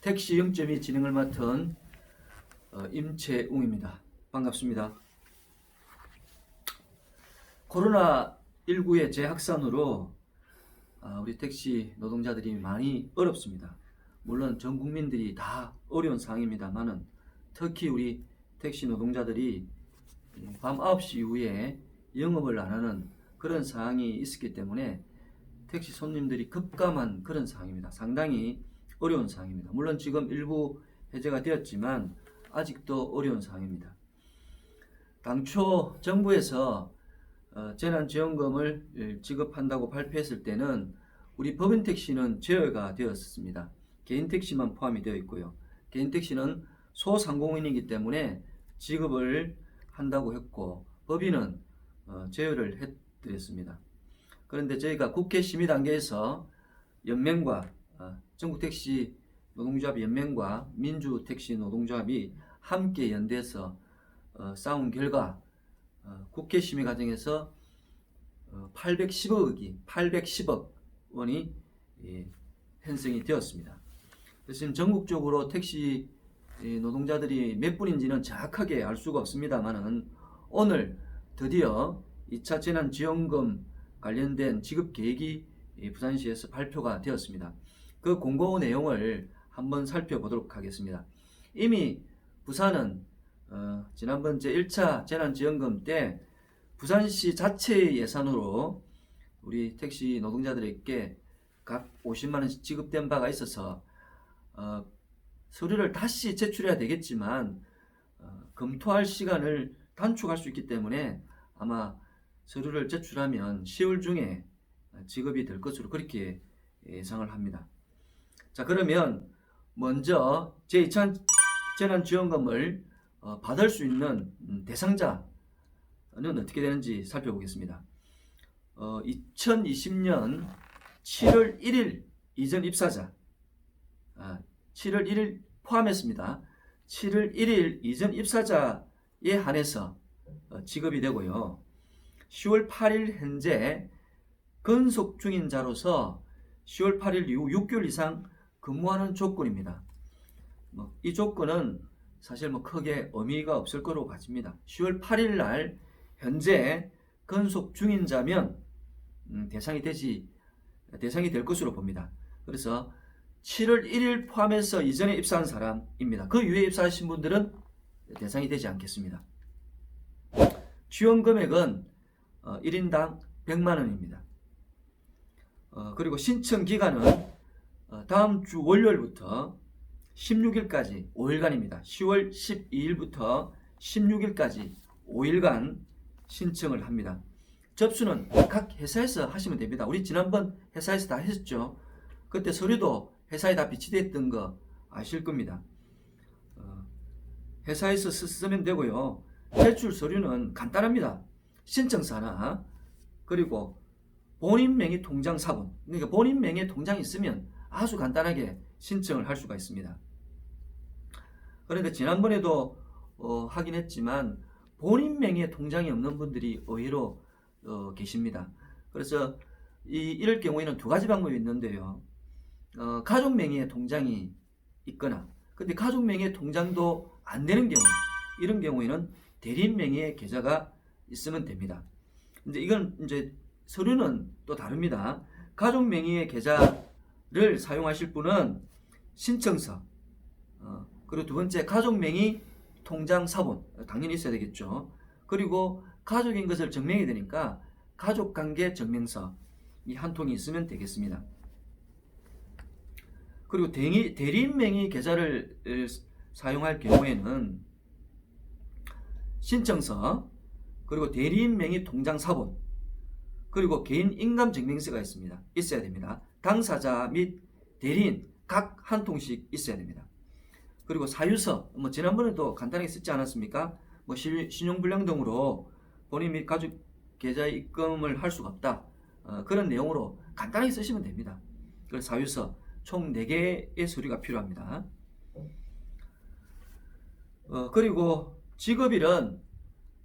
택시 0.2 진행을 맡은 임채웅입니다. 반갑습니다. 코로나19의 재확산으로 우리 택시 노동자들이 많이 어렵습니다. 물론 전 국민들이 다 어려운 상황입니다만은 특히 우리 택시 노동자들이 밤 9시 이후에 영업을 안 하는 그런 상황이 있었기 때문에 택시 손님들이 급감한 그런 상황입니다. 상당히 어려운 상황입니다. 물론 지금 일부 해제가 되었지만 아직도 어려운 상황입니다. 당초 정부에서 재난지원금을 지급한다고 발표했을 때는 우리 법인 택시는 제외가 되었습니다. 개인 택시만 포함이 되어 있고요. 개인 택시는 소상공인이기 때문에 지급을 한다고 했고 법인은 제외를 해드렸습니다. 그런데 저희가 국회 심의 단계에서 연맹과 전국택시 노동조합 연맹과 민주택시 노동조합이 함께 연대해서 싸운 결과 국회 심의 과정에서 810억 원이 편성이 되었습니다. 그래서 지금 전국적으로 택시 노동자들이 몇 분인지는 정확하게 알 수가 없습니다만은 오늘 드디어 2차 재난지원금 관련된 지급 계획이 부산시에서 발표가 되었습니다. 그 공고 내용을 한번 살펴보도록 하겠습니다. 이미 부산은 지난번 제1차 재난지원금 때 부산시 자체의 예산으로 우리 택시 노동자들에게 각 50만 원씩 지급된 바가 있어서 서류를 다시 제출해야 되겠지만 검토할 시간을 단축할 수 있기 때문에 아마 서류를 제출하면 10월 중에 지급이 될 것으로 그렇게 예상을 합니다. 자, 그러면 먼저 제2차 재난지원금을 받을 수 있는 대상자는 어떻게 되는지 살펴보겠습니다. 2020년 7월 1일 이전 입사자 7월 1일 포함했습니다. 7월 1일 이전 입사자에 한해서 지급이 되고요. 10월 8일 현재 근속 중인자로서 10월 8일 이후 6개월 이상 근무하는 조건입니다. 이 조건은 사실 크게 의미가 없을 거로 봐집니다. 10월 8일 날 현재 근속 중인자면 대상이 될 것으로 봅니다. 그래서 7월 1일 포함해서 이전에 입사한 사람입니다. 그 이후에 입사하신 분들은 대상이 되지 않겠습니다. 지원 금액은 1인당 100만 원입니다. 그리고 신청 기간은 다음 주 월요일부터 16일까지 5일간입니다. 10월 12일부터 16일까지 5일간 신청을 합니다. 접수는 각 회사에서 하시면 됩니다. 우리 지난번 회사에서 다 했었죠. 그때 서류도 회사에 다 비치됐던 거 아실 겁니다. 회사에서 쓰면 되고요. 제출 서류는 간단합니다. 신청서 하나, 그리고 본인 명의 통장 사본. 그러니까 본인 명의 통장이 있으면 아주 간단하게 신청을 할 수가 있습니다. 그런데 지난번에도 하긴 했지만 본인 명의 통장이 없는 분들이 의외로 계십니다. 그래서 이럴 경우에는 두 가지 방법이 있는데요. 가족 명의의 통장이 있거나, 근데 가족 명의의 통장도 안 되는 경우, 이런 경우에는 대리인 명의의 계좌가 있으면 됩니다. 근데 이건 서류는 또 다릅니다. 가족 명의의 계좌를 사용하실 분은 신청서, 그리고 두 번째 가족 명의 통장 사본 당연히 있어야 되겠죠. 그리고 가족인 것을 증명해야 되니까 가족관계 증명서 이 한 통이 있으면 되겠습니다. 그리고 대리인 명의 계좌를 사용할 경우에는 신청서, 그리고 대리인 명의 통장 사본, 그리고 개인 인감 증명서가 있어야 됩니다. 당사자 및 대리인 각 한 통씩 있어야 됩니다. 그리고 사유서, 지난번에도 간단하게 쓰지 않았습니까? 신용불량 등으로 본인 및 가족 계좌에 입금을 할 수가 없다. 그런 내용으로 간단하게 쓰시면 됩니다. 그래서 사유서 총 4개의 서류가 필요합니다. 그리고 지급일은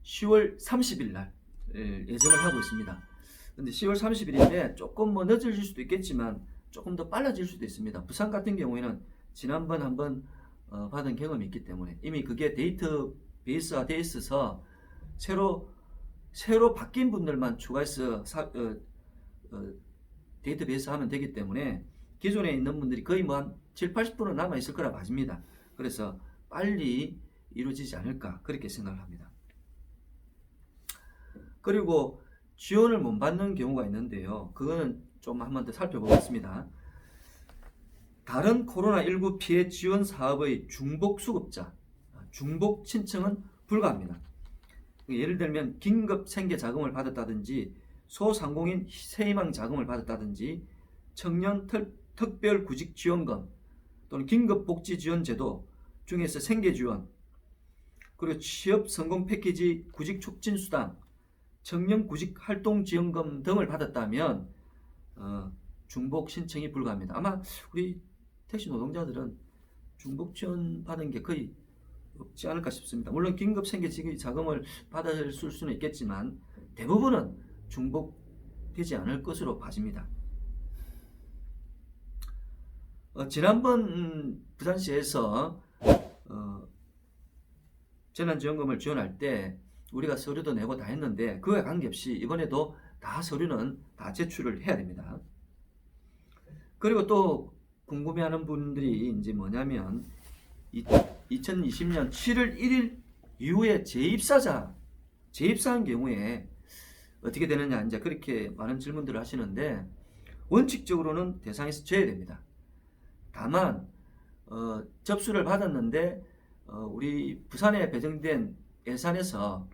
10월 30일 날 예정을 하고 있습니다. 근데 10월 30일인데 조금 늦어질 수도 있겠지만 조금 더 빨라질 수도 있습니다. 부산 같은 경우에는 지난번 한번 받은 경험이 있기 때문에 이미 그게 데이터베이스화 되어 있어서 새로 바뀐 분들만 추가해서 데이터베이스 하면 되기 때문에 기존에 있는 분들이 거의 뭐 한 7, 80% 남아 있을 거라 봐집니다. 그래서 빨리 이루어지지 않을까 그렇게 생각을 합니다. 그리고 지원을 못 받는 경우가 있는데요. 그거는 좀 한번 더 살펴보겠습니다. 다른 코로나19 피해 지원 사업의 중복 수급자, 중복 신청은 불가합니다. 예를 들면 긴급 생계 자금을 받았다든지 소상공인 세희망 자금을 받았다든지 청년 특별 구직 지원금 또는 긴급 복지 지원 제도 중에서 생계 지원, 그리고 취업 성공 패키지 구직 촉진 수당, 청년 구직 활동 지원금 등을 받았다면 중복 신청이 불가합니다. 아마 우리 택시 노동자들은 중복 지원 받은 게 거의 없지 않을까 싶습니다. 물론 긴급 생계 자금을 받을 수는 있겠지만 대부분은 중복되지 않을 것으로 봐집니다. 지난번 부산시에서 재난지원금을 지원할 때 우리가 서류도 내고 다 했는데 그에 관계없이 이번에도 다 서류는 다 제출을 해야 됩니다. 그리고 또 궁금해하는 분들이 이제 뭐냐면 2020년 7월 1일 이후에 재입사한 경우에 어떻게 되느냐 이제 그렇게 많은 질문들을 하시는데 원칙적으로는 대상에서 제외 됩니다. 다만 접수를 받았는데 우리 부산에 배정된 예산에서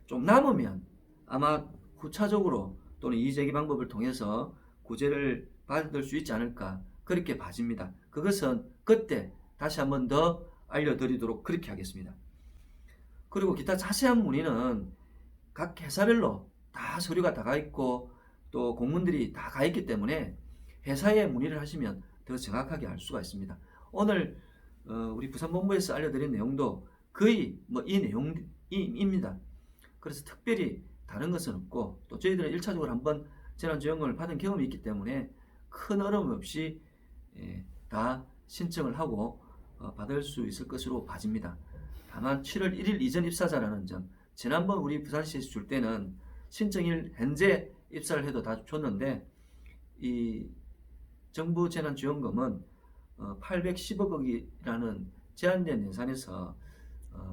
좀 남으면 아마 후차적으로 또는 이의제기 방법을 통해서 구제를 받을 수 있지 않을까 그렇게 봐집니다. 그것은 그때 다시 한번 더 알려드리도록 그렇게 하겠습니다. 그리고 기타 자세한 문의는 각 회사별로 다 서류가 다 가 있고 또 공문들이 다 가 있기 때문에 회사에 문의를 하시면 더 정확하게 알 수가 있습니다. 오늘 우리 부산본부에서 알려드린 내용도 거의 뭐 이 내용입니다. 그래서 특별히 다른 것은 없고 또 저희들은 1차적으로 한번 재난지원금을 받은 경험이 있기 때문에 큰 어려움 없이 다 신청을 하고 받을 수 있을 것으로 봐집니다. 다만 7월 1일 이전 입사자라는 점, 지난번 우리 부산시에서 줄 때는 신청일 현재 입사를 해도 다 줬는데 이 정부 재난지원금은 810억 원이라는 제한된 예산에서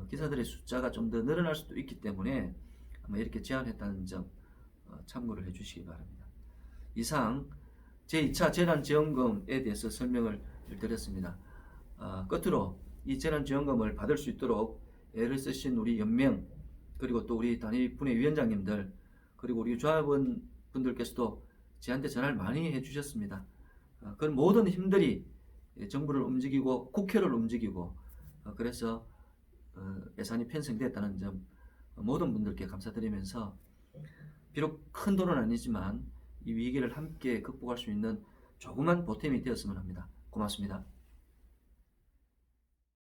기사들의 숫자가 좀 더 늘어날 수도 있기 때문에 아마 이렇게 제한했다는 점 참고를 해주시기 바랍니다. 이상 제2차 재난지원금에 대해서 설명을 드렸습니다. 끝으로 이 재난지원금을 받을 수 있도록 애를 쓰신 우리 연명 그리고 또 우리 단위분회위원장님들 그리고 우리 조합원 분들께서도 저한테 전화를 많이 해주셨습니다. 그런 모든 힘들이 정부를 움직이고 국회를 움직이고 그래서 예산이 편성됐다는 점 모든 분들께 감사드리면서 비록 큰 돈은 아니지만 이 위기를 함께 극복할 수 있는 조그만 보탬이 되었으면 합니다. 고맙습니다.